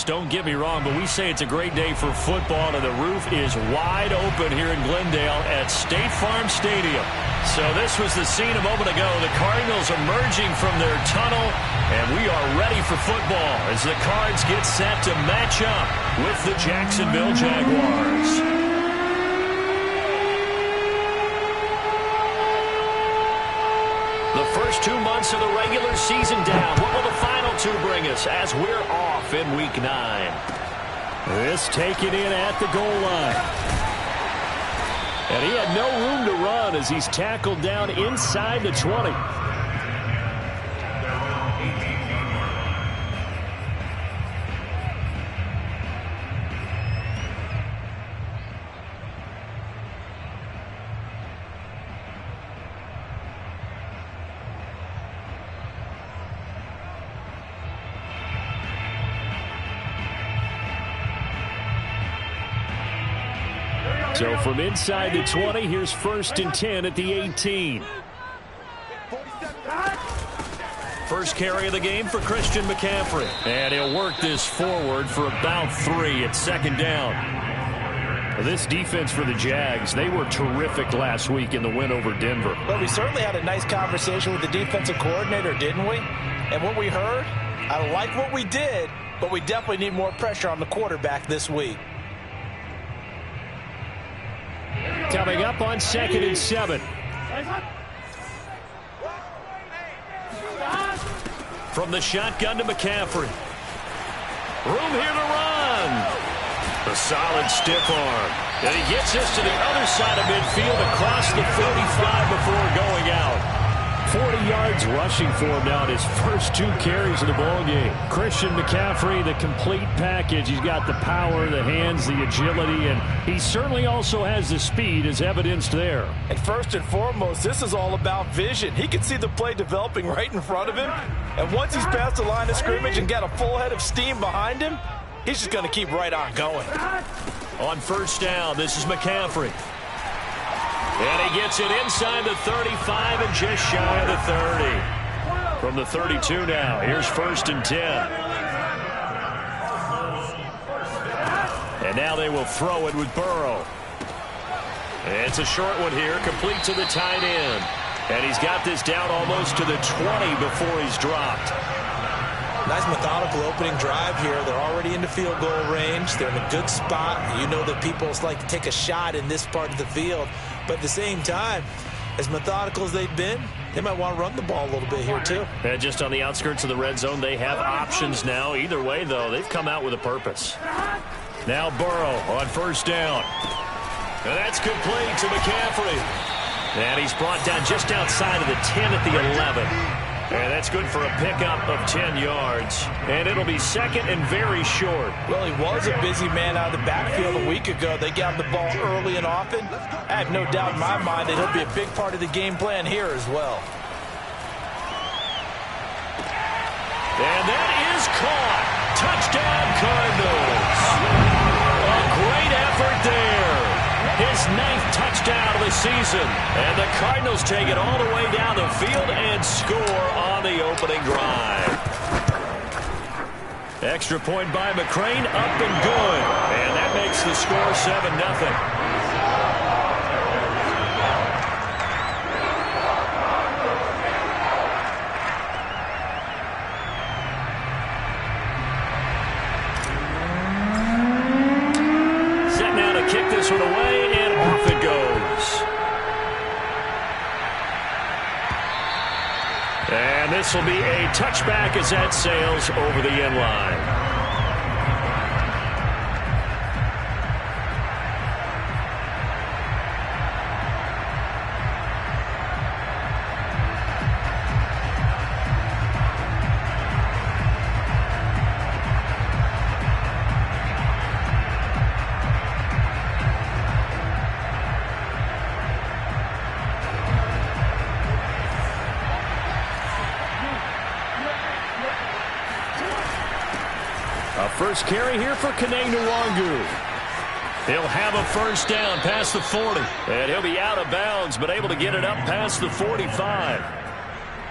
fans, don't get me wrong, but we say it's a great day for football, and the roof is wide open here in Glendale at State Farm Stadium. So this was the scene a moment ago. The Cardinals emerging from their tunnel, and we are ready for football as the Cards get set to match up with the Jacksonville Jaguars. The first 2 months of the regular season down. What will the final 2 bring us as we're off in Week 9? This taken in at the goal line. And he had no room to run as he's tackled down inside the 20. So from inside the 20, here's 1st and 10 at the 18. First carry of the game for Christian McCaffrey. And he'll work this forward for about 3 at 2nd down. This defense for the Jags, they were terrific last week in the win over Denver. But we certainly had a nice conversation with the defensive coordinator, didn't we? And what we heard, I like what we did, but we definitely need more pressure on the quarterback this week. Coming up on 2nd and 7. From the shotgun to McCaffrey. Room here to run. A solid stiff arm. And he gets this to the other side of midfield across the 35 before going out. 40 yards rushing for him now in his first 2 carries of the ballgame. Christian McCaffrey, the complete package. He's got the power, the hands, the agility, and he certainly also has the speed as evidenced there. And first and foremost, this is all about vision. He can see the play developing right in front of him. And once he's past the line of scrimmage and got a full head of steam behind him, he's just going to keep right on going. On 1st down, this is McCaffrey. And he gets it inside the 35 and just shy of the 30. From the 32 now, here's 1st and 10. And now they will throw it with Burrow. It's a short one here, complete to the tight end. And he's got this down almost to the 20 before he's dropped. Nice methodical opening drive here. They're already in the field goal range. They're in a good spot. You know that people like to take a shot in this part of the field. But at the same time, as methodical as they've been, they might want to run the ball a little bit here too. And just on the outskirts of the red zone, they have options now. Either way, though, they've come out with a purpose. Now Burrow on 1st down. And that's complete to McCaffrey. And he's brought down just outside of the 10 at the 11. And that's good for a pickup of 10 yards. And it'll be 2nd and very short. Well, he was a busy man out of the backfield a week ago. They got the ball early and often. I have no doubt in my mind that he'll be a big part of the game plan here as well. And that is caught. Touchdown, Cardinals. A great effort there. His 9th touchdown of the season. And the Cardinals take it all the way down the field and score on the opening drive. Extra point by McCrane, up and good. And that makes the score 7-0. Kick this one away, and off it goes. And this will be a touchback as that sails over the end line. First carry here for Kene Nwangu. He'll have a 1st down past the 40. And he'll be out of bounds, but able to get it up past the 45.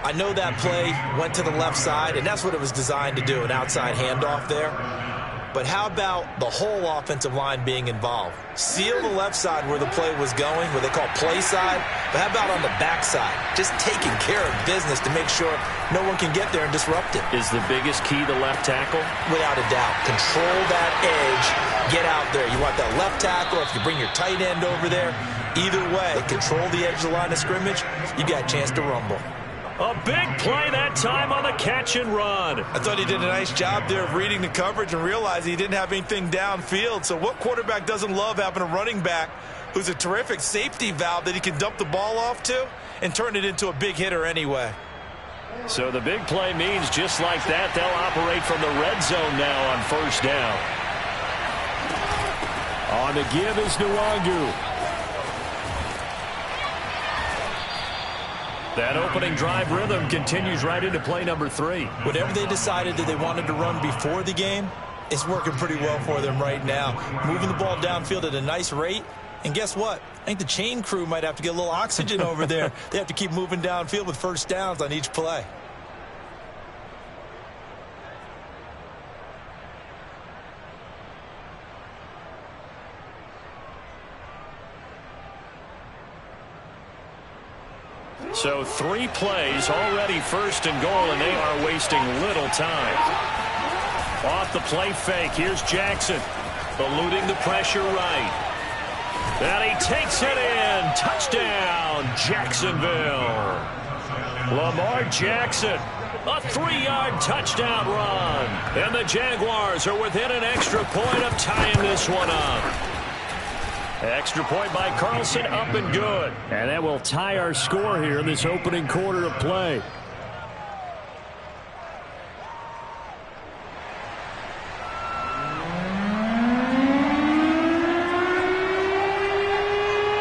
I know that play went to the left side, and that's what it was designed to do, an outside handoff there. But how about the whole offensive line being involved? Seal the left side where the play was going, where they call play side. But how about on the back side? Just taking care of business to make sure no one can get there and disrupt it. Is the biggest key the left tackle? Without a doubt. Control that edge. Get out there. You want that left tackle, if you bring your tight end over there. Either way, control the edge of the line of scrimmage. You got a chance to rumble. A big play that time on the catch and run. I thought he did a nice job there of reading the coverage and realizing he didn't have anything downfield. So what quarterback doesn't love having a running back who's a terrific safety valve that he can dump the ball off to and turn it into a big hitter anyway? So the big play means just like that, they'll operate from the red zone now on first down. On the give is Nwangu. That opening drive rhythm continues right into play number 3. Whatever they decided that they wanted to run before the game, it's working pretty well for them right now. Moving the ball downfield at a nice rate. And guess what? I think the chain crew might have to get a little oxygen over there. They have to keep moving downfield with first downs on each play. So 3 plays already first and goal, and they are wasting little time. Off the play fake, here's Jackson. Eluding the pressure right. And he takes it in. Touchdown, Jacksonville. Lamar Jackson, a 3-yard touchdown run. And the Jaguars are within an extra point of tying this one up. Extra point by Carlson, up and good. And that will tie our score here in this opening quarter of play.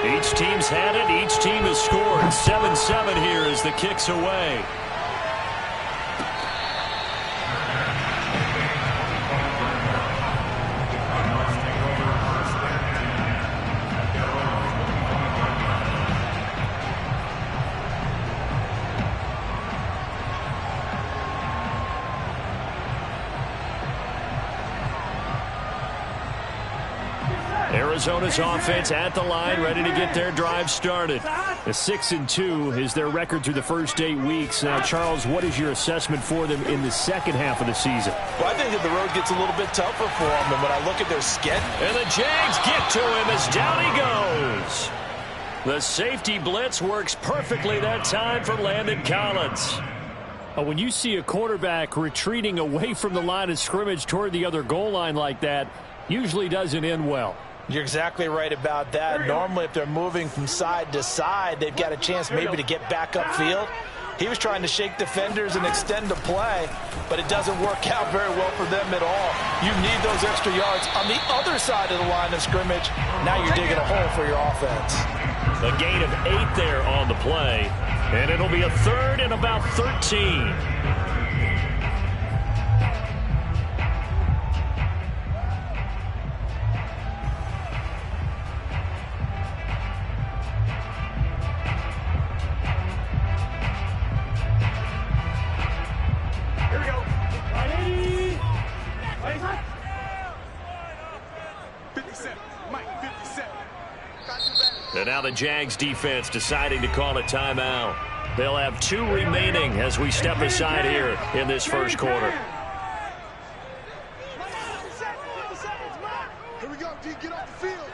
Each team's had it. Each team has scored. 7-7 here as the kick's away. Arizona's offense at the line, ready to get their drive started. A 6-2 is their record through the first 8 weeks. Now, Charles, what is your assessment for them in the second half of the season? Well, I think that the road gets a little bit tougher for them. And when I look at their schedule. And the Jags get to him as down he goes. The safety blitz works perfectly that time for Landon Collins. When you see a quarterback retreating away from the line of scrimmage toward the other goal line like that, usually doesn't end well. You're exactly right about that. Normally, if they're moving from side to side, they've got a chance maybe to get back upfield. He was trying to shake defenders and extend the play, but it doesn't work out very well for them at all. You need those extra yards on the other side of the line of scrimmage. Now you're digging a hole for your offense. A gain of 8 there on the play, and it'll be a 3rd and about 13. And now the Jags defense deciding to call a timeout. They'll have 2 remaining as we step aside here in this first quarter. Here we go, D, get off the field.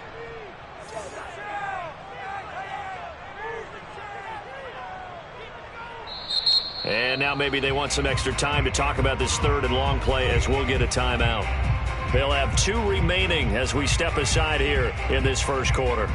And now maybe they want some extra time to talk about this 3rd and long play as we'll get a timeout. They'll have 2 remaining as we step aside here in this first quarter.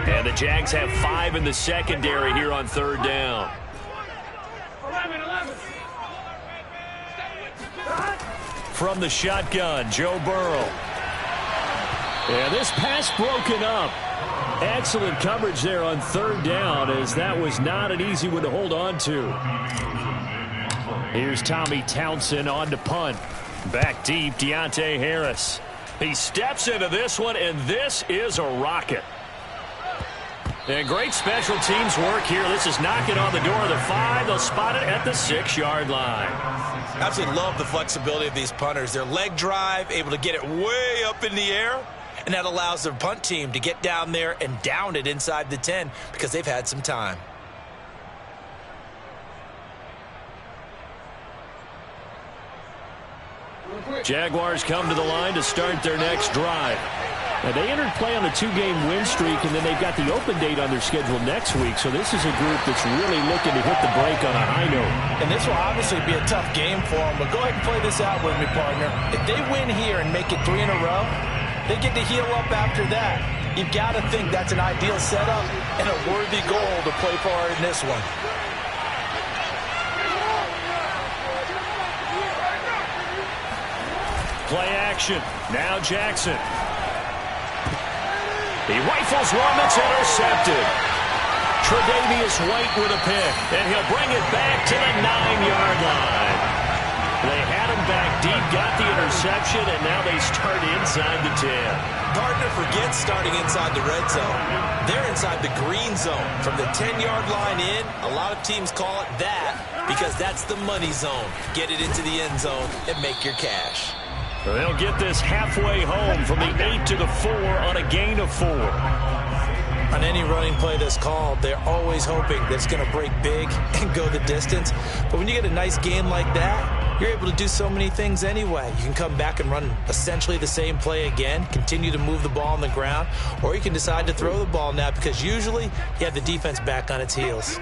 And the Jags have 5 in the secondary here on 3rd down. From the shotgun, Joe Burrow. And this pass broken up. Excellent coverage there on 3rd down, as that was not an easy one to hold on to. Here's Tommy Townsend on to punt. Back deep, Deontay Harris. He steps into this one, and this is a rocket. And great special teams work here. This is knocking on the door of the 5. They'll spot it at the 6-yard line. Absolutely love the flexibility of these punters. Their leg drive, able to get it way up in the air, and that allows their punt team to get down there and down it inside the 10 because they've had some time. Jaguars come to the line to start their next drive. Now, they entered play on a 2-game win streak, and then they've got the open date on their schedule next week. So this is a group that's really looking to hit the break on a high note. And this will obviously be a tough game for them, but go ahead and play this out with me, partner. If they win here and make it 3 in a row, they get to heal up after that. You've got to think that's an ideal setup and a worthy goal to play for in this one. Play action. Now Jackson. He rifles one that's intercepted. Tre'Davious White with a pick, and he'll bring it back to the 9-yard line. They had him back deep, got the interception, and now they start inside the 10. Partner, forget starting inside the red zone. They're inside the green zone. From the 10-yard line in, a lot of teams call it that because that's the money zone. Get it into the end zone and make your cash. They'll get this halfway home from the 8 to the 4 on a gain of 4. On any running play that's called, they're always hoping that it's going to break big and go the distance. But when you get a nice game like that, you're able to do so many things anyway. You can come back and run essentially the same play again, continue to move the ball on the ground, or you can decide to throw the ball now because usually you have the defense back on its heels.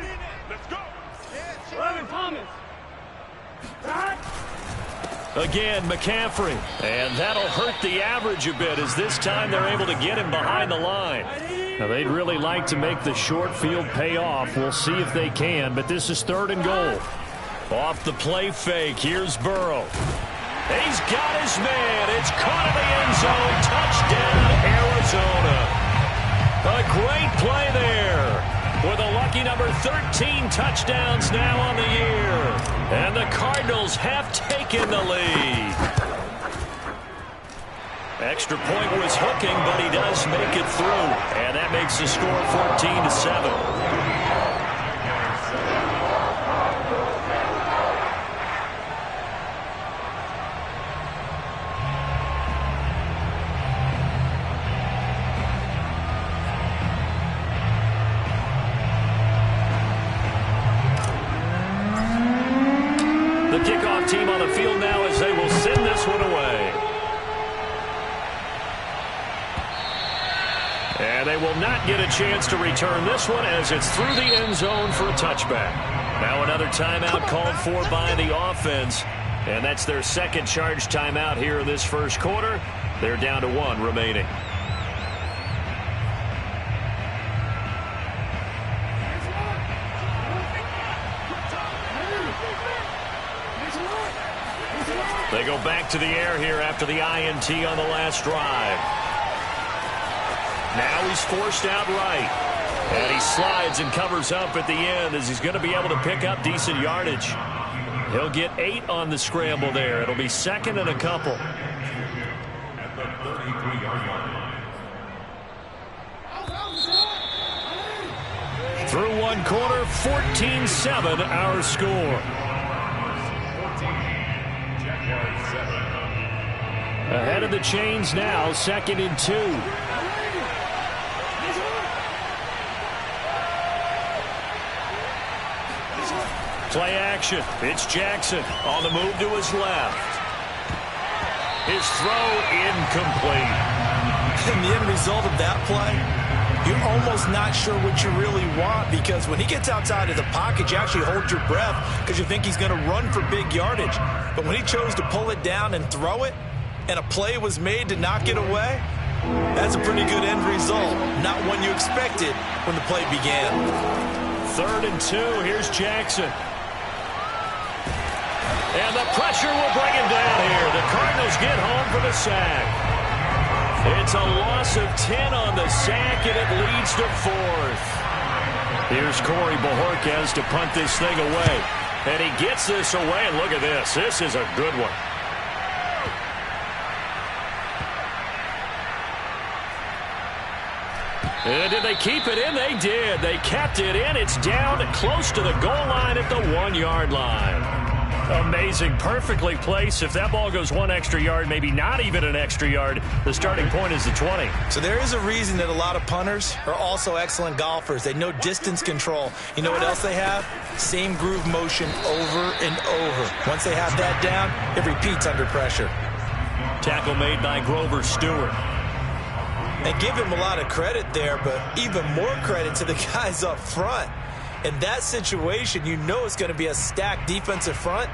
Again, McCaffrey. And that'll hurt the average a bit as this time they're able to get him behind the line. Now, they'd really like to make the short field pay off. We'll see if they can, but this is 3rd and goal. Off the play fake, here's Burrow. He's got his man. It's caught in the end zone. Touchdown, Arizona. A great play there. With a lucky number 13 touchdowns now on the year. And the Cardinals have taken the lead. Extra point was hooking, but he does make it through. And that makes the score 14-7. Kickoff team on the field now as they will send this one away. And they will not get a chance to return this one as it's through the end zone for a touchback. Now another timeout called for by the offense. And that's their second charge timeout here in this first quarter. They're down to 1 remaining. They go back to the air here after the INT on the last drive. Now he's forced out right. And he slides and covers up at the end as he's going to be able to pick up decent yardage. He'll get 8 on the scramble there. It'll be 2nd and a couple. At the 33-yard line. Through 1 quarter, 14-7 our score. Ahead of the chains now, 2nd and 2. Play action. It's Jackson on the move to his left. His throw incomplete. And the end result of that play, you're almost not sure what you really want because when he gets outside of the pocket, you actually hold your breath because you think he's going to run for big yardage. But when he chose to pull it down and throw it, and a play was made to knock it away, that's a pretty good end result. Not one you expected when the play began. 3rd and 2. Here's Jackson. And the pressure will bring him down here. The Cardinals get home for the sack. It's a loss of 10 on the sack, and it leads to 4th. Here's Corey Bojorquez to punt this thing away. And he gets this away, and look at this. This is a good one. Did they keep it in? They did. They kept it in. It's down close to the goal line at the 1-yard line. Amazing. Perfectly placed. If that ball goes 1 extra yard, maybe not even an extra yard, the starting point is the 20. So there is a reason that a lot of punters are also excellent golfers. They know distance control. You know what else they have? Same groove motion over and over. Once they have that down, it repeats under pressure. Tackle made by Grover Stewart. And give him a lot of credit there, but even more credit to the guys up front. In that situation, you know it's going to be a stacked defensive front.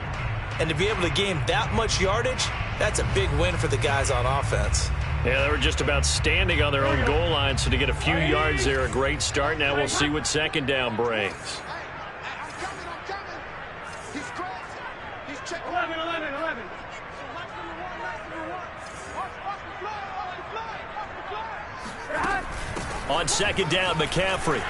And to be able to gain that much yardage, that's a big win for the guys on offense. Yeah, they were just about standing on their own goal line, so to get a few yards there, a great start. Now we'll see what second down brings. On second down, McCaffrey.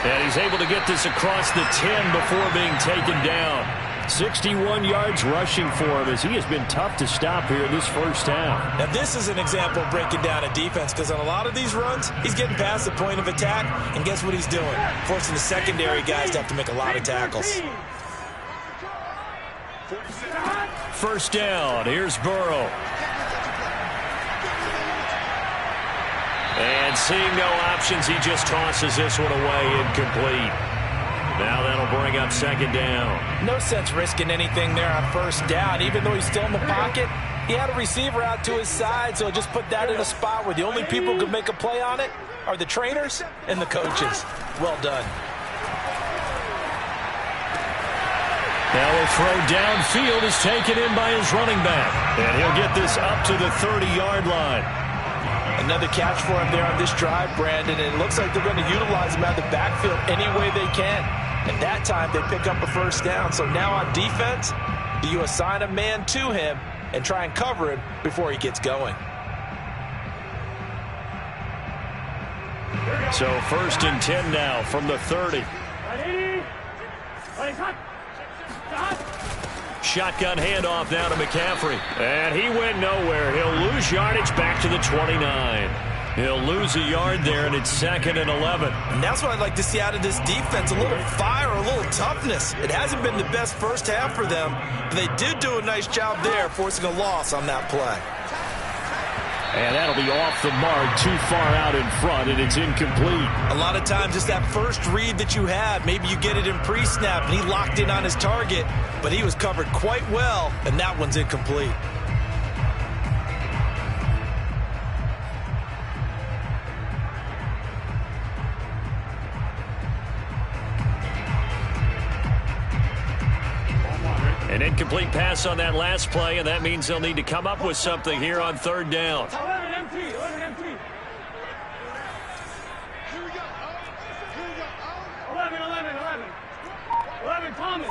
And he's able to get this across the 10 before being taken down. 61 yards rushing for him as he has been tough to stop here in this first half. Now this is an example of breaking down a defense, because on a lot of these runs, he's getting past the point of attack, and guess what he's doing? Forcing the secondary guys to have to make a lot of tackles. First down, here's Burrow. And seeing no options, he just tosses this one away, incomplete. Now that'll bring up second down. No sense risking anything there on first down. Even though he's still in the pocket, he had a receiver out to his side, so just put that in a spot where the only people who can make a play on it are the trainers and the coaches. Well done. Now a throw downfield is taken in by his running back. And he'll get this up to the 30-yard line. Another catch for him there on this drive, Brandon, and it looks like they're going to utilize him out of the backfield any way they can. And that time they pick up a first down. So now on defense, do you assign a man to him and try and cover him before he gets going? So first and 10 now from the 30. Shotgun handoff now to McCaffrey. And he went nowhere. He'll lose yardage back to the 29. He'll lose a yard there, and it's second and 11. And that's what I'd like to see out of this defense, a little fire, a little toughness. It hasn't been the best first half for them, but they did do a nice job there, forcing a loss on that play. And that'll be off the mark, too far out in front, and it's incomplete. A lot of times it's that first read that you have. Maybe you get it in pre-snap, and he locked in on his target, but he was covered quite well, and that one's incomplete. An incomplete pass on that last play, and that means they'll need to come up with something here on third down. 11 Thomas.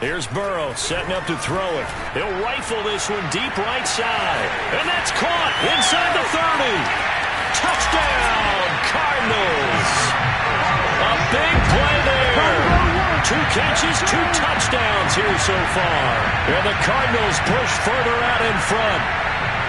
Here's Burrow setting up to throw it. He'll rifle this one deep right side. And that's caught inside the 30. Touchdown, Cardinals. A big play there. 2 catches, 2 touchdowns here so far. And the Cardinals push further out in front.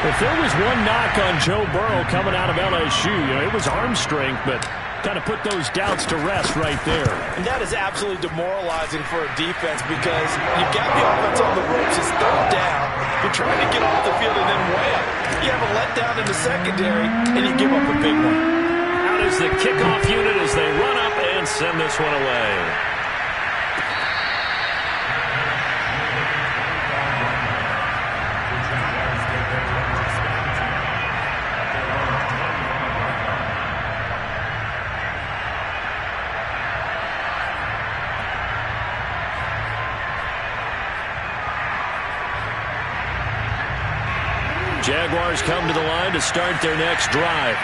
If there was one knock on Joe Burrow coming out of LSU, it was arm strength, but kind of put those doubts to rest right there. And that is absolutely demoralizing for a defense, because you've got the offense on the ropes. It's third down. You're trying to get off the field and then wham. You have a letdown in the secondary, and you give up a big one. Out is the kickoff unit as they run up and send this one away. Jaguars come to the line to start their next drive.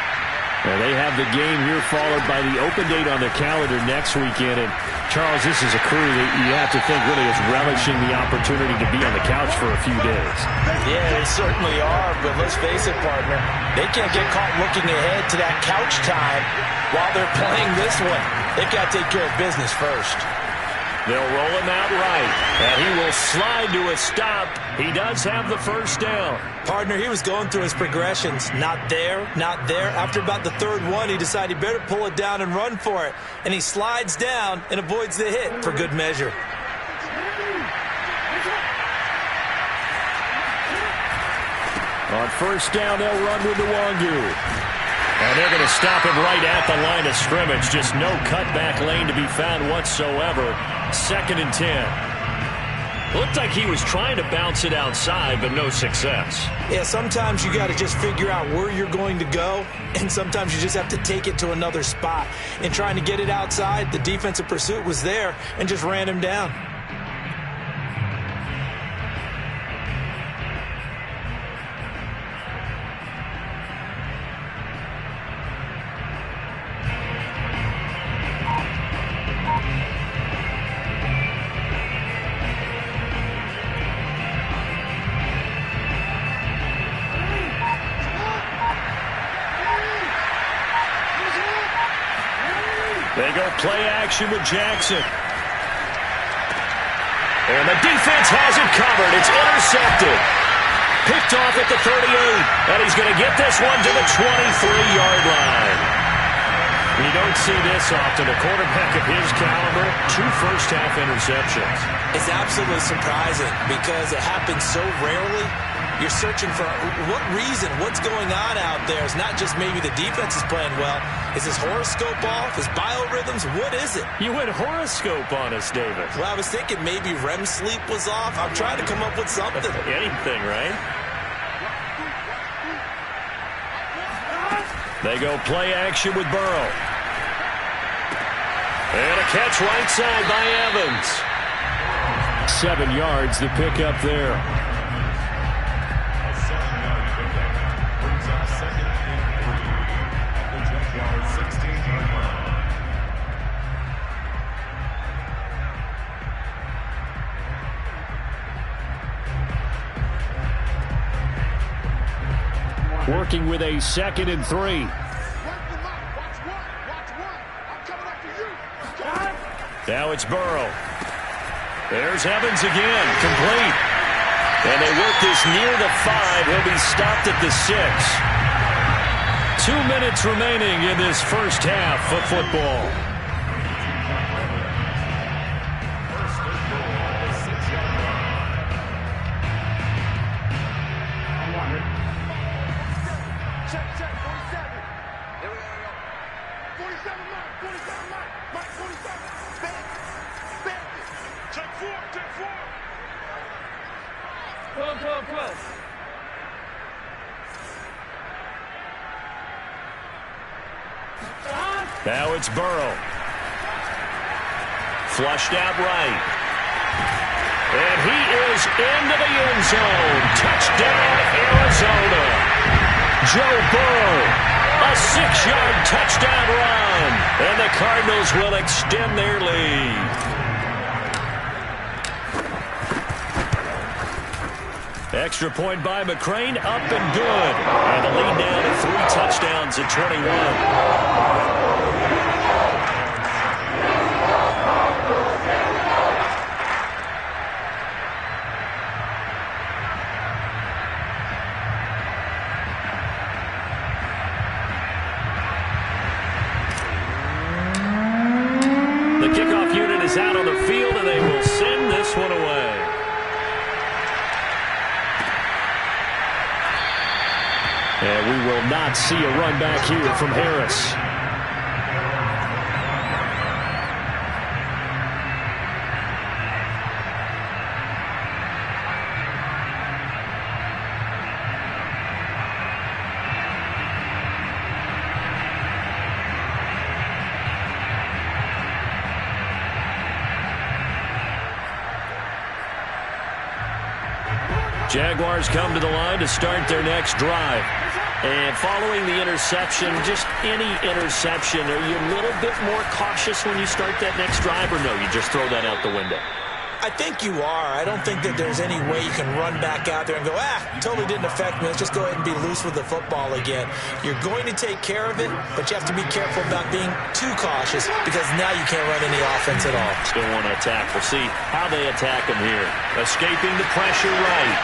Well, they have the game here followed by the open date on the calendar next weekend. And, Charles, this is a crew that you have to think really is relishing the opportunity to be on the couch for a few days. Yeah, they certainly are, but let's face it, partner. They can't get caught looking ahead to that couch time while they're playing this one. They've got to take care of business first. They'll roll him out right, and he will slide to a stop. He does have the first down. Partner, he was going through his progressions. Not there, not there. After about the third one, he decided he better pull it down and run for it. And he slides down and avoids the hit for good measure. On first down, they'll run with Nwangu. And they're going to stop him right at the line of scrimmage. Just no cutback lane to be found whatsoever. 2nd and 10. Looked like he was trying to bounce it outside, but no success. Yeah, sometimes you got to just figure out where you're going to go, and sometimes you just have to take it to another spot. In trying to get it outside, the defensive pursuit was there and just ran him down. They go play action with Jackson. And the defense has it covered. It's intercepted. Picked off at the 38. And he's going to get this one to the 23-yard line. You don't see this often. A quarterback of his caliber, 2 first-half interceptions. It's absolutely surprising because it happens so rarely. You're searching for what reason, what's going on out there. It's not just maybe the defense is playing well. Is his horoscope off? His biorhythms? What is it? You went horoscope on us, David. Well, I was thinking maybe REM sleep was off. I'm trying to come up with something. Anything, right? They go play action with Burrow. And a catch right side by Evans. 7 yards, the pickup there. Working with a 2nd and 3. Now it's Burrow. There's Evans again, complete. And they work this near the 5. He'll be stopped at the 6. 2 minutes remaining in this first half of football. Now it's Burrow. Flushed out right. And he is into the end zone. Touchdown, Arizona. Joe Burrow, a 6-yard touchdown run. And the Cardinals will extend their lead. Extra point by McCrane, up and good. And the lead down to 3 touchdowns at 21. The kickoff unit is out on the field, and they will send this one away. And we will not see a run back here from Harris. Jaguars come to the line to start their next drive. And following the interception, just any interception, are you a little bit more cautious when you start that next drive, or no, you just throw that out the window? I think you are. I don't think that there's any way you can run back out there and go, totally didn't affect me. Let's just go ahead and be loose with the football again. You're going to take care of it, but you have to be careful about being too cautious because now you can't run any offense at all. Still want to attack. We'll see how they attack him here. Escaping the pressure right.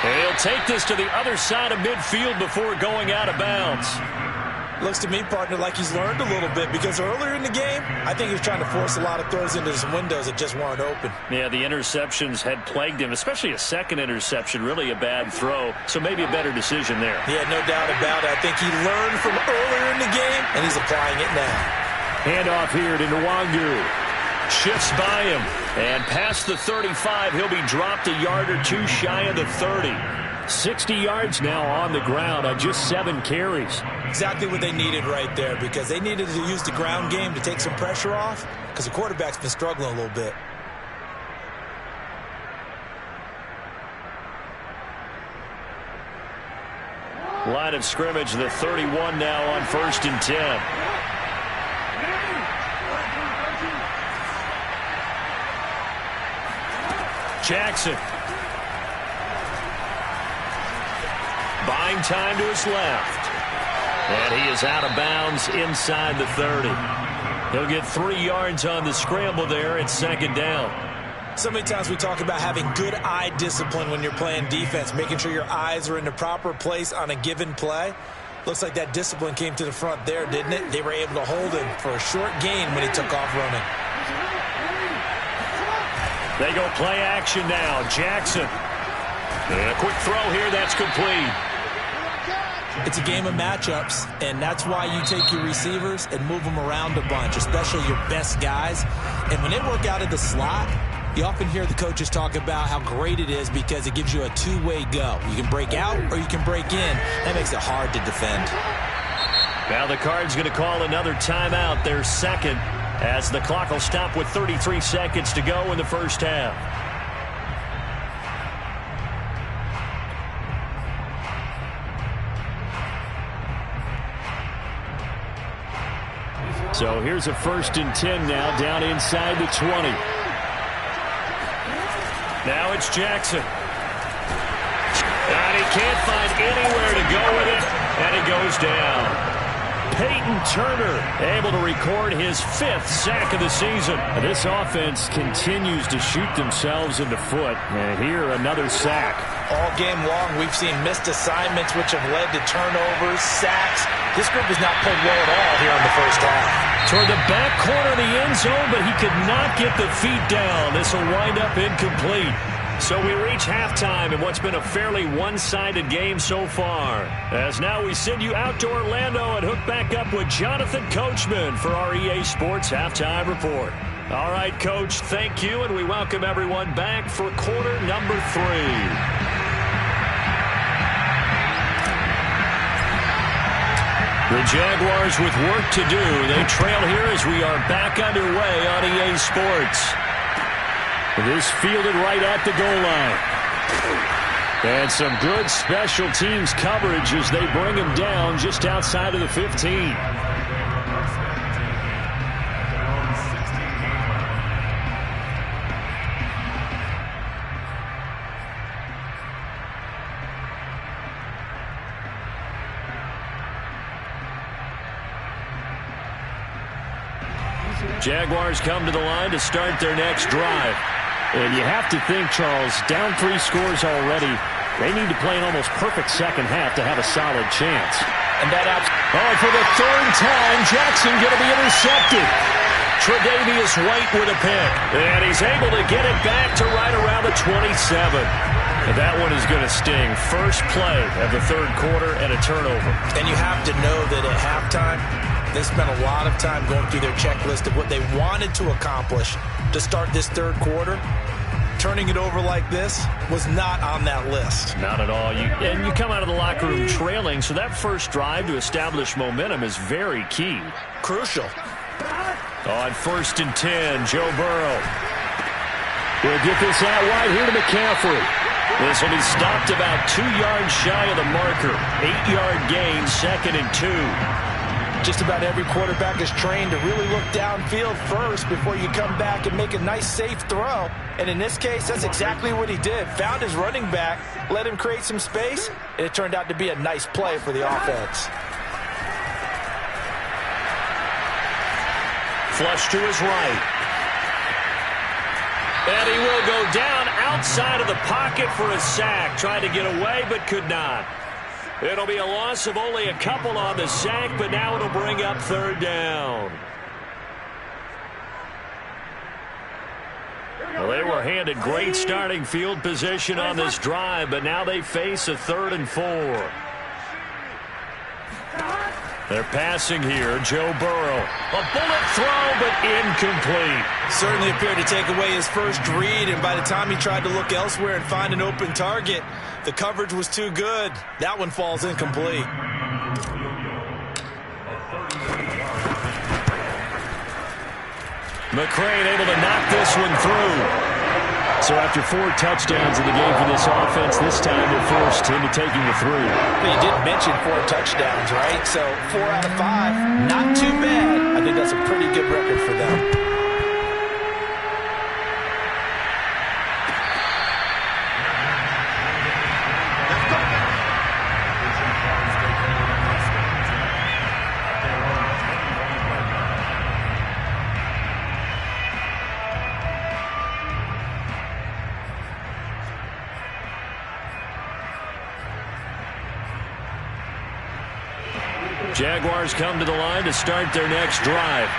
And he'll take this to the other side of midfield before going out of bounds. Looks to me, partner, like he's learned a little bit because earlier in the game, I think he was trying to force a lot of throws into some windows that just weren't open. Yeah, the interceptions had plagued him, especially a second interception, really a bad throw. So maybe a better decision there. Yeah, no doubt about it. I think he learned from earlier in the game, and he's applying it now. Handoff here to Nwangu. Shifts by him. And past the 35, he'll be dropped a yard or two shy of the 30. 60 yards now on the ground on just 7 carries. Exactly what they needed right there because they needed to use the ground game to take some pressure off because the quarterback's been struggling a little bit. Line of scrimmage, the 31 now on 1st and 10. Jackson. Buying time to his left. And he is out of bounds inside the 30. He'll get 3 yards on the scramble there at 2nd down. So many times we talk about having good eye discipline when you're playing defense, making sure your eyes are in the proper place on a given play. Looks like that discipline came to the front there, didn't it? They were able to hold him for a short gain when he took off running. They go play action now. Jackson. And a quick throw here. That's complete. It's a game of matchups, and that's why you take your receivers and move them around a bunch, especially your best guys. And when they work out of the slot, you often hear the coaches talk about how great it is because it gives you a two-way go. You can break out or you can break in. That makes it hard to defend. Now the Cards going to call another timeout, their second, as the clock will stop with 33 seconds to go in the first half. So here's a 1st and 10 now down inside the 20. Now it's Jackson. And he can't find anywhere to go with it. And it goes down. Peyton Turner able to record his 5th sack of the season. This offense continues to shoot themselves in the foot. And here another sack. All game long, we've seen missed assignments, which have led to turnovers, sacks. This group has not played well at all here in the first half. Toward the back corner of the end zone, but he could not get the feet down. This will wind up incomplete. So we reach halftime in what's been a fairly one-sided game so far. As now we send you out to Orlando and hook back up with Jonathan Coachman for our EA Sports Halftime Report. All right, Coach, thank you, and we welcome everyone back for quarter number 3. The Jaguars with work to do. They trail here as we are back underway on EA Sports. This fielded right at the goal line. And some good special teams coverage as they bring him down just outside of the 15. Jaguars come to the line to start their next drive. And you have to think, Charles, down 3 scores already. They need to play an almost perfect second half to have a solid chance. And that for the 3rd time, Jackson going to be intercepted. Tre'Davious White with a pick. And he's able to get it back to right around the 27. And that one is going to sting. First play of the 3rd quarter and a turnover. And you have to know that at halftime, they spent a lot of time going through their checklist of what they wanted to accomplish to start this 3rd quarter. Turning it over like this was not on that list. Not at all. And you come out of the locker room trailing, so that first drive to establish momentum is very key. Crucial. On 1st and 10, Joe Burrow. We'll get this out wide here to McCaffrey. This will be stopped about 2 yards shy of the marker. 8-yard gain, 2nd and 2. Just about every quarterback is trained to really look downfield first before you come back and make a nice, safe throw. And in this case, that's exactly what he did. Found his running back, let him create some space, and it turned out to be a nice play for the offense. Flush to his right. And he will go down outside of the pocket for a sack. Tried to get away, but could not. It'll be a loss of only a couple on the sack, but now it'll bring up third down. Well, they were handed great starting field position on this drive, but now they face a 3rd and 4. They're passing here. Joe Burrow. A bullet throw, but incomplete. Certainly appeared to take away his first read, and by the time he tried to look elsewhere and find an open target, the coverage was too good. That one falls incomplete. McCrane able to knock this one through. So after 4 touchdowns in the game for this offense, this time they're forced into taking the 3. But you did mention 4 touchdowns, right? So 4 out of 5, not too bad. I think that's a pretty good record for them. Jaguars come to the line to start their next drive.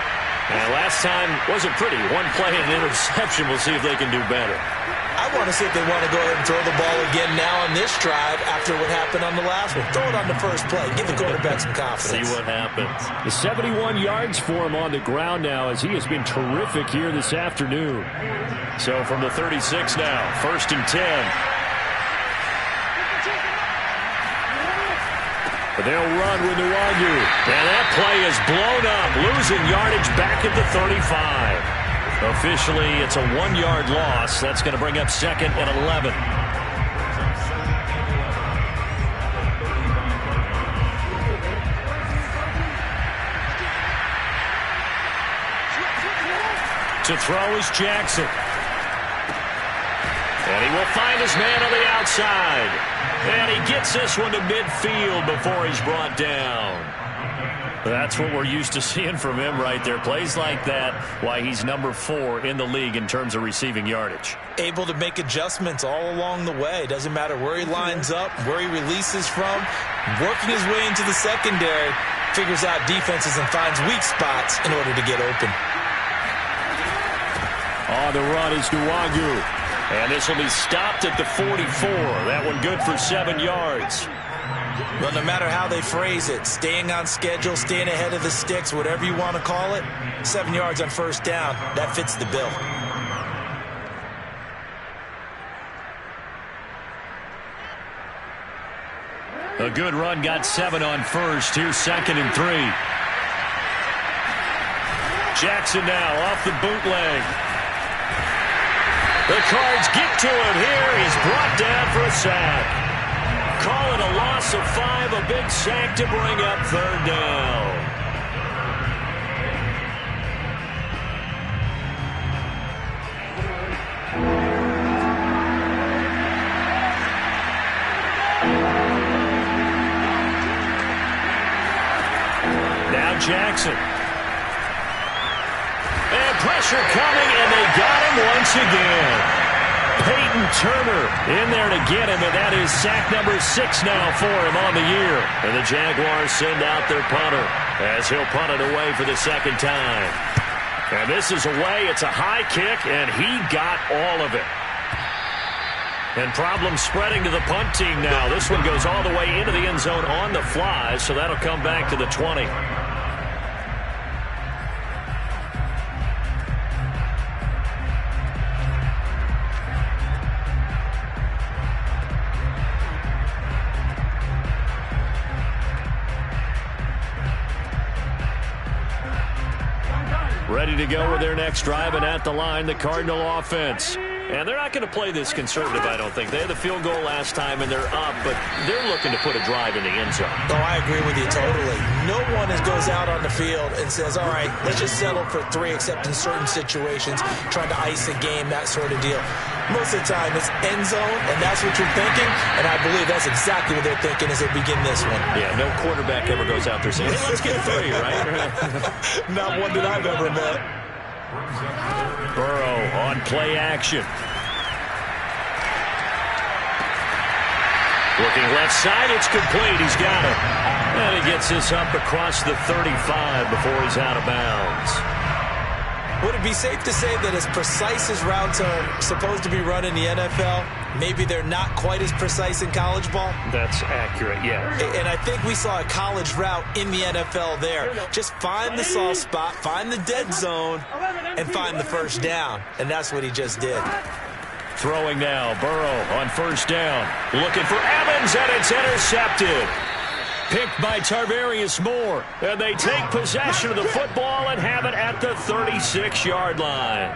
And last time wasn't pretty. 1 play and an interception. We'll see if they can do better. I want to see if they want to go ahead and throw the ball again now on this drive after what happened on the last one. Throw it on the first play. Give the quarterback some confidence. See what happens. The 71 yards for him on the ground now as he has been terrific here this afternoon. So from the 36 now, 1st and 10. But they'll run with Nwangu. And that play is blown up, losing yardage back at the 35. Officially, it's a 1-yard loss. That's going to bring up 2nd and 11. To throw is Jackson. And he will find his man on the outside. And he gets this one to midfield before he's brought down. That's what we're used to seeing from him right there. Plays like that, why he's number 4 in the league in terms of receiving yardage. Able to make adjustments all along the way. Doesn't matter where he lines up, where he releases from. Working his way into the secondary, figures out defenses and finds weak spots in order to get open. On the run is Nwangu. And this will be stopped at the 44. That one good for 7 yards. Well, no matter how they phrase it, staying on schedule, staying ahead of the sticks, whatever you want to call it, 7 yards on 1st down, that fits the bill. A good run, got 7 on 1st. Here's 2nd and 3. Jackson now off the bootleg. The Cards get to him here. He's brought down for a sack. Call it a loss of 5, a big sack to bring up 3rd down. Now Jackson. And pressure coming, and they got him once again. Peyton Turner in there to get him, and that is sack number 6 now for him on the year. And the Jaguars send out their punter as he'll punt it away for the 2nd time. And this is away. It's a high kick, and he got all of it. And problems spreading to the punt team now. This one goes all the way into the end zone on the fly, so that'll come back to the 20. Ready to go with their next drive, and at the line, the Cardinal offense. And they're not going to play this conservative, I don't think. They had the field goal last time, and they're up, but they're looking to put a drive in the end zone. Oh, I agree with you totally. No one goes steps out on the field and says, all right, let's just settle for 3, except in certain situations, trying to ice a game, that sort of deal. Most of the time, it's end zone, and that's what you're thinking, and I believe that's exactly what they're thinking as they begin this one. Yeah, no quarterback ever goes out there saying, hey, let's get 3, right? Not one that I've ever met. Burrow on play action. Looking left side, it's complete. He's got it. And he gets this up across the 35 before he's out of bounds. Would it be safe to say that as precise as routes are supposed to be run in the NFL, maybe they're not quite as precise in college ball? That's accurate, yeah. And I think we saw a college route in the NFL there. Just find the soft spot, find the dead zone, and find the first down. And that's what he just did. Throwing now, Burrow on first down. Looking for Evans, and it's intercepted. Picked by Tarvarius Moore. And they take possession of the football and have it at the 36-yard line.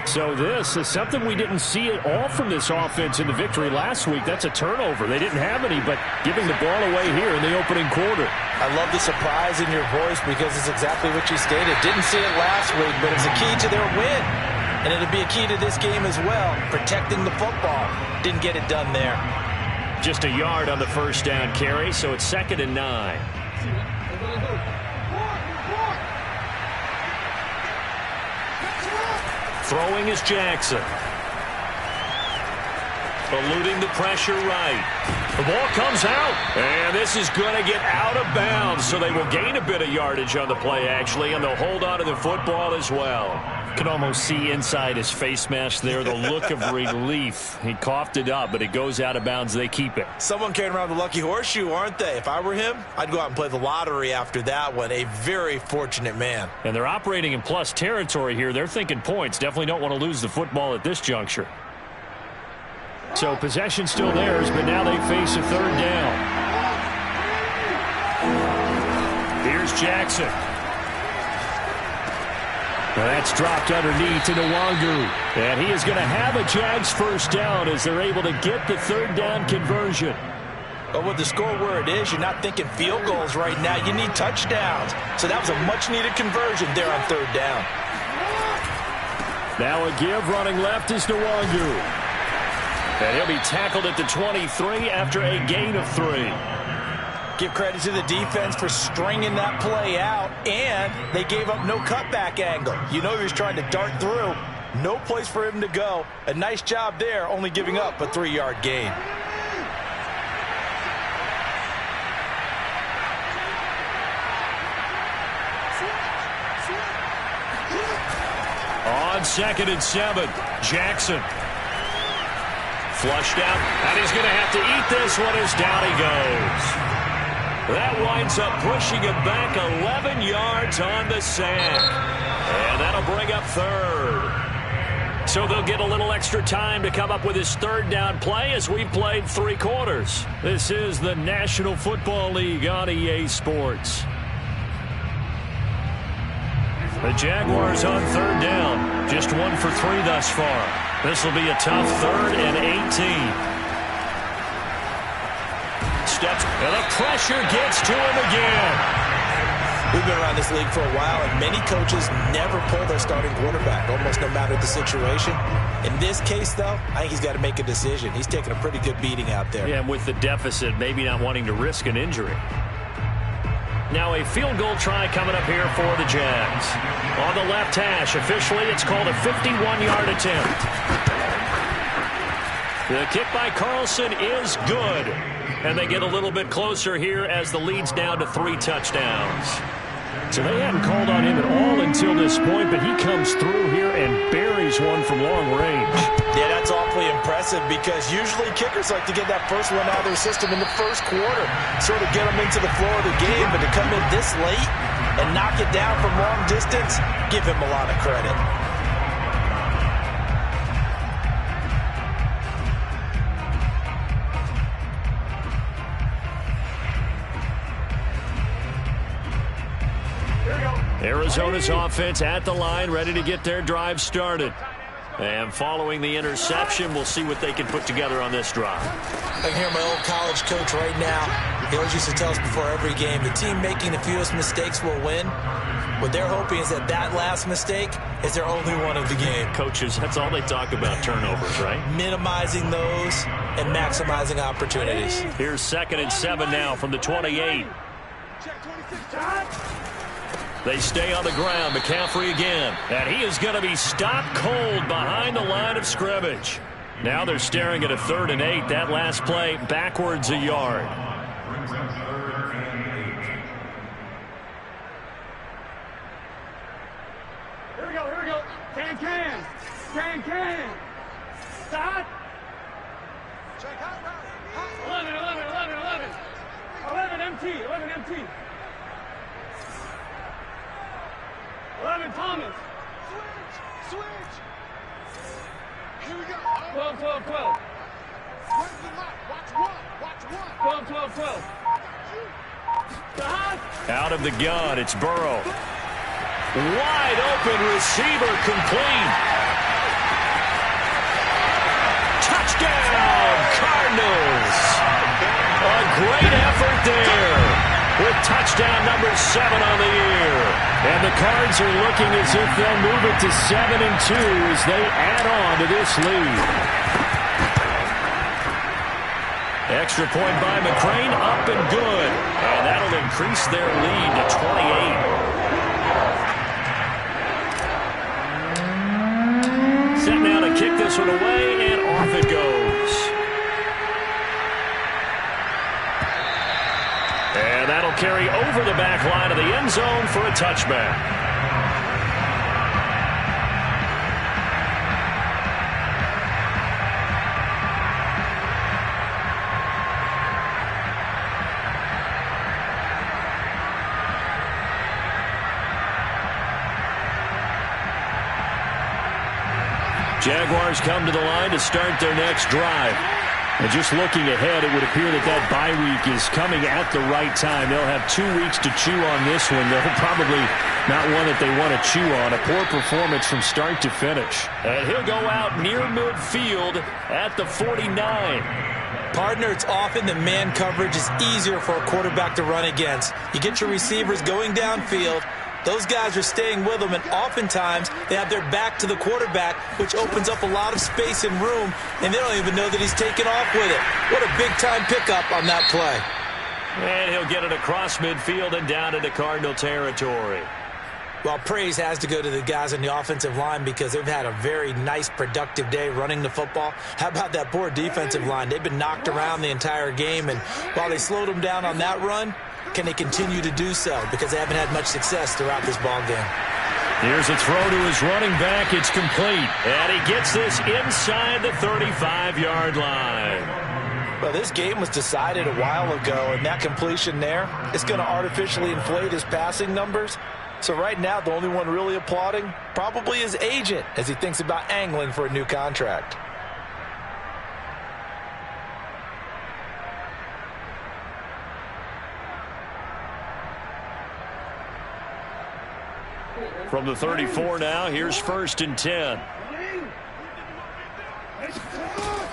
So this is something we didn't see at all from this offense in the victory last week. That's a turnover. They didn't have any, but giving the ball away here in the opening quarter. I love the surprise in your voice because it's exactly what you stated. Didn't see it last week, but it's a key to their win. And it'll be a key to this game as well, protecting the football. Didn't get it done there. Just a yard on the first down carry, so it's 2nd and 9. Throwing is Jackson. Eluding the pressure right. The ball comes out, and this is going to get out of bounds, so they will gain a bit of yardage on the play, actually, and they'll hold on to the football as well. Can almost see inside his face mask there the look of relief. He coughed it up, but it goes out of bounds. They keep it. Someone carrying around the lucky horseshoe, aren't they? If I were him, I'd go out and play the lottery after that one. A very fortunate man. And they're operating in plus territory here. They're thinking points. Definitely don't want to lose the football at this juncture. So possession still theirs, but now they face a 3rd down. Here's Jackson. Now that's dropped underneath to Nwangu. And he is going to have a Jags first down as they're able to get the 3rd down conversion. But with the score where it is, you're not thinking field goals right now. You need touchdowns. So that was a much-needed conversion there on 3rd down. Now a give running left is Nwangu. And he'll be tackled at the 23 after a gain of 3. Give credit to the defense for stringing that play out, and they gave up no cutback angle. You know he was trying to dart through. No place for him to go. A nice job there, only giving up a 3-yard gain. On 2nd and 7, Jackson. Flushed out, and he's going to have to eat this one as down he goes. That winds up pushing him back 11 yards on the sack. And that'll bring up 3rd. So they'll get a little extra time to come up with his 3rd down play as we've played 3 quarters. This is the National Football League on EA Sports. The Jaguars on 3rd down. Just 1 for 3 thus far. This will be a tough 3rd and 18. Steps, and the pressure gets to him again. We've been around this league for a while, and many coaches never pull their starting quarterback, almost no matter the situation. In this case, though, I think he's got to make a decision. He's taking a pretty good beating out there. Yeah, and with the deficit, maybe not wanting to risk an injury. Now a field goal try coming up here for the Jags. On the left hash, officially it's called a 51-yard attempt. The kick by Carlson is good. And they get a little bit closer here as the lead's down to 3 touchdowns. So they hadn't called on him at all until this point, but he comes through here and buries one from long range. Yeah, that's awfully impressive because usually kickers like to get that first one out of their system in the first quarter, sort of get them into the flow of the game, but to come in this late and knock it down from long distance, give him a lot of credit. Arizona's offense at the line, ready to get their drive started. And following the interception, we'll see what they can put together on this drive. I can hear my old college coach right now He always used to tell us before every game, the team making the fewest mistakes will win. What they're hoping is that that last mistake is their only one of the game. Coaches, that's all they talk about, turnovers, right? Minimizing those and maximizing opportunities. Here's 2nd and 7 now from the 28. They stay on the ground. McCaffrey again. And he is going to be stopped cold behind the line of scrimmage. Now they're staring at a 3rd and 8. That last play backwards a yard. Here we go. Can. Start. 11 empty. 11 Thomas. Switch. Here we go. 12. Where's the lock? Watch one. 12. Stop. Out of the gun, it's Burrow. Wide open receiver complete. Touchdown, Cardinals. A great effort there with touchdown number 7 on the year. And the Cards are looking as if they'll move it to 7-2 as they add on to this lead. Extra point by McCrane, up and good. And that'll increase their lead to 28. Set now to kick this one away, and off it goes. And that'll carry over the back line of the end zone for a touchback. Jaguars come to the line to start their next drive. And just looking ahead, it would appear that bye week is coming at the right time. They'll have 2 weeks to chew on this one. They'll probably not one that they want to chew on. A poor performance from start to finish. And he'll go out near midfield at the 49. Partner, it's often the man coverage is easier for a quarterback to run against. You get your receivers going downfield. Those guys are staying with them, and oftentimes they have their back to the quarterback, which opens up a lot of space and room, and they don't even know that he's taken off with it. What a big-time pickup on that play. And he'll get it across midfield and down into Cardinal territory. Well, praise has to go to the guys on the offensive line because they've had a very nice, productive day running the football. How about that poor defensive line? They've been knocked around the entire game, and while they slowed them down on that run, can they continue to do so? Because they haven't had much success throughout this ball game. Here's a throw to his running back. It's complete. And he gets this inside the 35-yard line. Well, this game was decided a while ago, and that completion there is going to artificially inflate his passing numbers. So right now, the only one really applauding probably his agent as he thinks about angling for a new contract. From the 34 now, here's 1st and 10.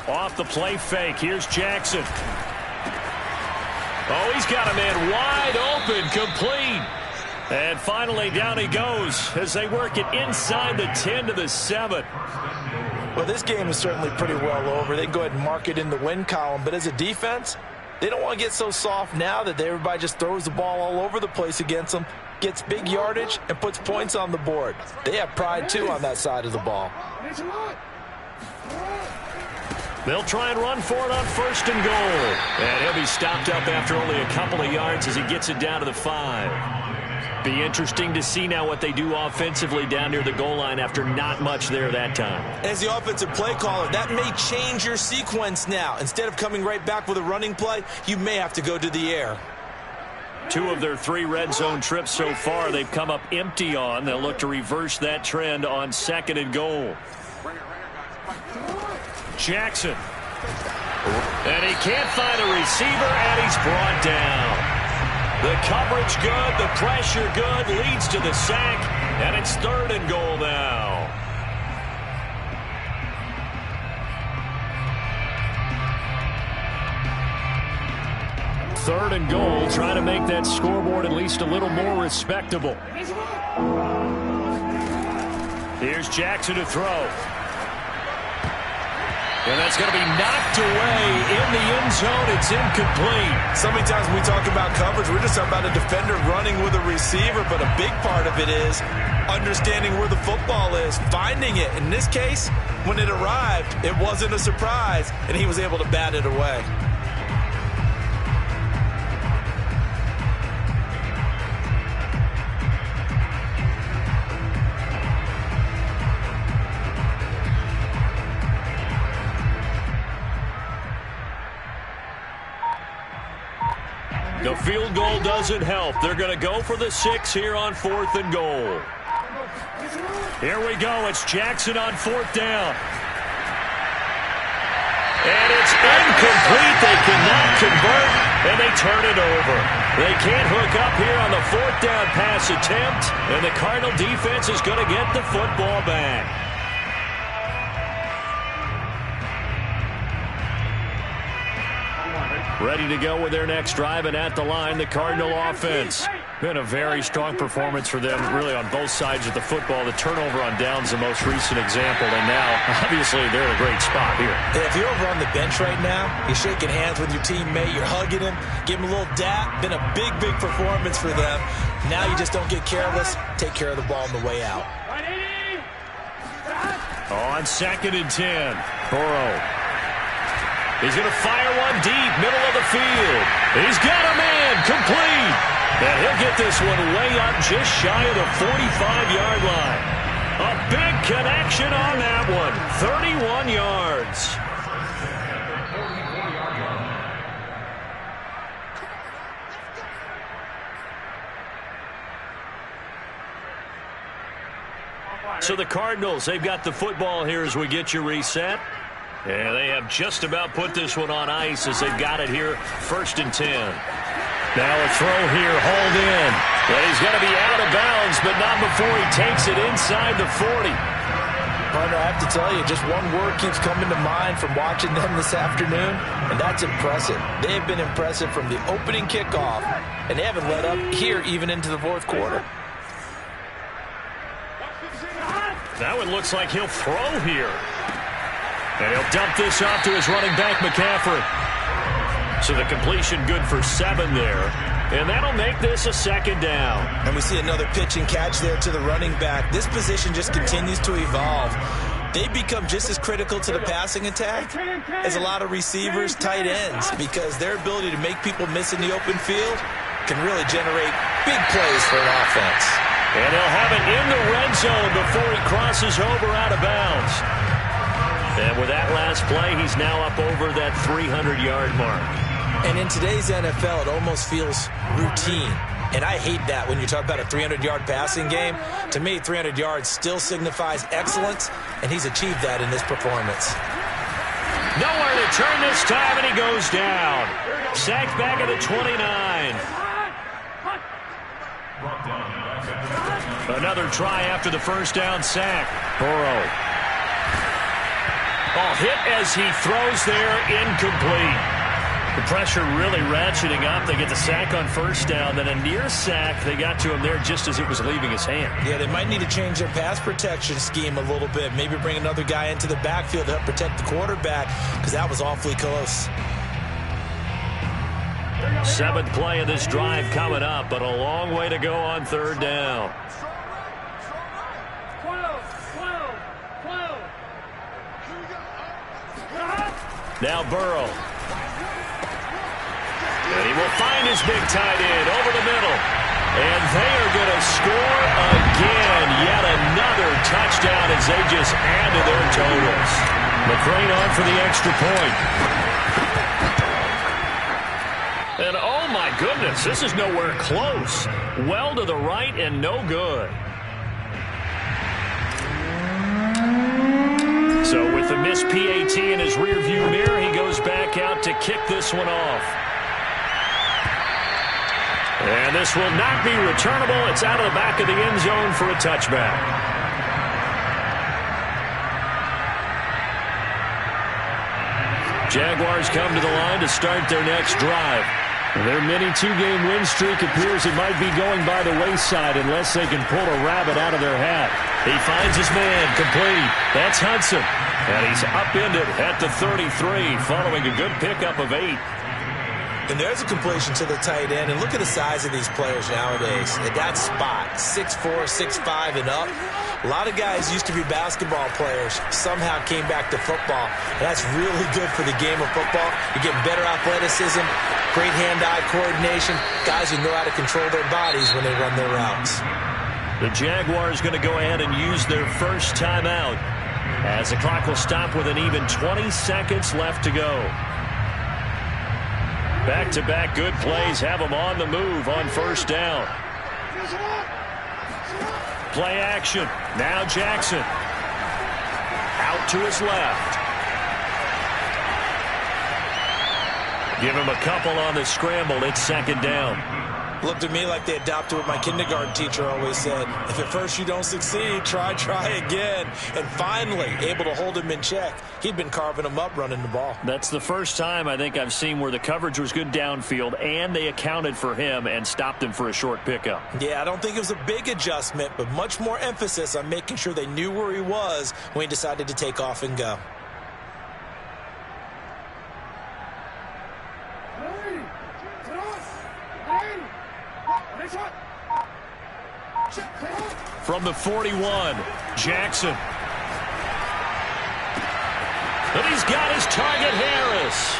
Off the play fake, here's Jackson. Oh, he's got a man wide open, complete. And finally, down he goes as they work it inside the 10 to the 7. Well, this game is certainly pretty well over. They can go ahead and mark it in the win column. But as a defense, they don't want to get so soft now that everybody just throws the ball all over the place against them, gets big yardage, and puts points on the board. They have pride, too, on that side of the ball. They'll try and run for it on 1st and goal. And he'll be stopped up after only a couple of yards as he gets it down to the 5. Be interesting to see now what they do offensively down near the goal line after not much there that time. As the offensive play caller, that may change your sequence now. Instead of coming right back with a running play, you may have to go to the air. 2 of their 3 red zone trips so far they've come up empty on. They'll look to reverse that trend on 2nd and goal. Jackson. And he can't find a receiver, and he's brought down. The coverage good, the pressure good, leads to the sack, and it's 3rd and goal now. 3rd and goal, trying to make that scoreboard at least a little more respectable. Here's Jackson to throw. And that's going to be knocked away in the end zone. It's incomplete. So many times when we talk about coverage, we're just talking about a defender running with a receiver, but a big part of it is understanding where the football is, finding it. In this case, when it arrived, it wasn't a surprise, and he was able to bat it away. The field goal doesn't help. They're going to go for the 6 here on 4th and goal. Here we go. It's Jackson on 4th down. And it's incomplete. They cannot convert, and they turn it over. They can't hook up here on the 4th down pass attempt, and the Cardinal defense is going to get the football back. Ready to go with their next drive, and at the line, the Cardinal offense. Been a very strong performance for them, really, on both sides of the football. The turnover on downs, the most recent example, and now, obviously, they're in a great spot here. If you're over on the bench right now, you're shaking hands with your teammate, you're hugging him, give him a little dap. Been a big, big performance for them. Now you just don't get careless. Take care of the ball on the way out. On 2nd and 10, Burrow. He's going to fire one deep, middle of the field. He's got a man, complete. And he'll get this one way up just shy of the 45-yard line. A big connection on that one, 31 yards. So the Cardinals, they've got the football here as we get you reset. And they have just about put this one on ice as they've got it here, 1st and 10. Now a throw here, hauled in. And he's going to be out of bounds, but not before he takes it inside the 40. Partner, I have to tell you, just one word keeps coming to mind from watching them this afternoon, and that's impressive. They have been impressive from the opening kickoff, and they haven't let up here even into the 4th quarter. That one looks like he'll throw here. And he'll dump this off to his running back, McCaffrey. So the completion good for 7 there. And that'll make this a 2nd down. And we see another pitch and catch there to the running back. This position just continues to evolve. They become just as critical to the passing attack as a lot of receivers, tight ends, because their ability to make people miss in the open field can really generate big plays for an offense. And he'll have it in the red zone before he crosses over out of bounds. And with that last play, he's now up over that 300-yard mark. And in today's NFL, it almost feels routine. And I hate that when you talk about a 300-yard passing game. To me, 300 yards still signifies excellence, and he's achieved that in this performance. Nowhere to turn this time, and he goes down. Sacked back at the 29. Another try after the 1st down sack. Burrow. Ball hit as he throws there, incomplete. The pressure really ratcheting up. They get the sack on 1st down, then a near sack. They got to him there just as it was leaving his hand. Yeah, they might need to change their pass protection scheme a little bit. Maybe bring another guy into the backfield to help protect the quarterback, because that was awfully close. 7th play of this drive coming up, but a long way to go on 3rd down. Now Burrow. And he will find his big tight end over the middle. And they are going to score again. Yet another touchdown as they just add to their totals. McCrane on for the extra point. And oh my goodness, this is nowhere close. Well to the right and no good. So with the missed PAT in his rearview mirror, he goes back out to kick this one off. And this will not be returnable. It's out of the back of the end zone for a touchback. Jaguars come to the line to start their next drive. Their mini two-game win streak appears it might be going by the wayside unless they can pull a rabbit out of their hat. He finds his man, complete. That's Hudson. And he's upended at the 33 following a good pickup of 8. And there's a completion to the tight end. And look at the size of these players nowadays. At that spot, 6'4", 6'5", and up. A lot of guys used to be basketball players, somehow came back to football. And that's really good for the game of football. You're getting better athleticism, great hand-eye coordination, guys who know how to control their bodies when they run their routes. The Jaguars going to go ahead and use their first timeout as the clock will stop with an even 20 seconds left to go. Back-to-back good plays have them on the move on first down. Play action. Now Jackson. Out to his left. Give him a couple on the scramble. It's second down. Looked to me like they adopted what my kindergarten teacher always said. If at first you don't succeed, try again. And finally, able to hold him in check. He'd been carving him up running the ball. That's the first time I think I've seen where the coverage was good downfield and they accounted for him and stopped him for a short pickup. Yeah, I don't think it was a big adjustment, but much more emphasis on making sure they knew where he was when he decided to take off and go. From the 41, Jackson. And he's got his target, Harris.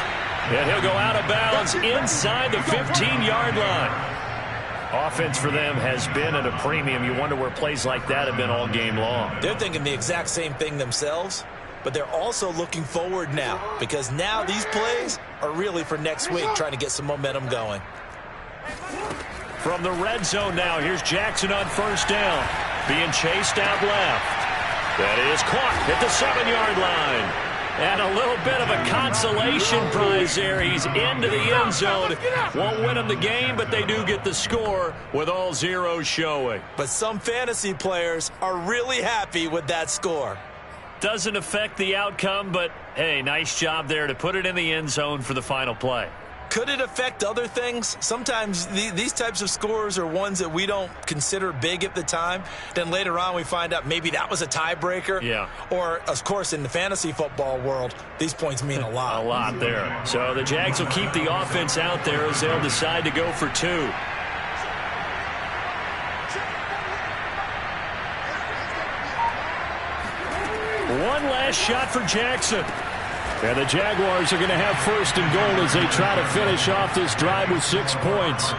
And he'll go out of bounds inside the 15-yard line. Offense for them has been at a premium. You wonder where plays like that have been all game long. They're thinking the exact same thing themselves, but they're also looking forward now because now these plays are really for next week, trying to get some momentum going. From the red zone now, here's Jackson on first down. Being chased out left. That is caught at the 7-yard line. And a little bit of a consolation prize there. He's into the end zone. Won't win them the game, but they do get the score with all zeros showing. But some fantasy players are really happy with that score. Doesn't affect the outcome, but, hey, nice job there to put it in the end zone for the final play. Could it affect other things? Sometimes these types of scores are ones that we don't consider big at the time. Then later on we find out maybe that was a tiebreaker. Yeah. Or, of course, in the fantasy football world, these points mean a lot. A lot there. So the Jags will keep the offense out there as they'll decide to go for 2. One last shot for Jackson. And the Jaguars are going to have first and goal as they try to finish off this drive with 6 points.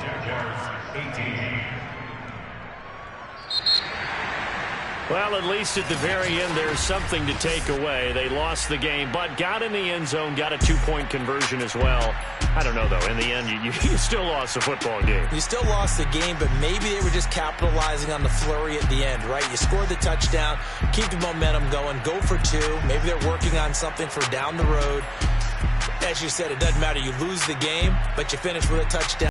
Jaguars 18. Well, at least at the very end, there's something to take away. They lost the game, but got in the end zone, got a 2-point conversion as well. I don't know, though. In the end, you still lost the football game. You still lost the game, but maybe they were just capitalizing on the flurry at the end, right? You scored the touchdown, keep the momentum going, go for 2. Maybe they're working on something for down the road. As you said, it doesn't matter. You lose the game, but you finish with a touchdown.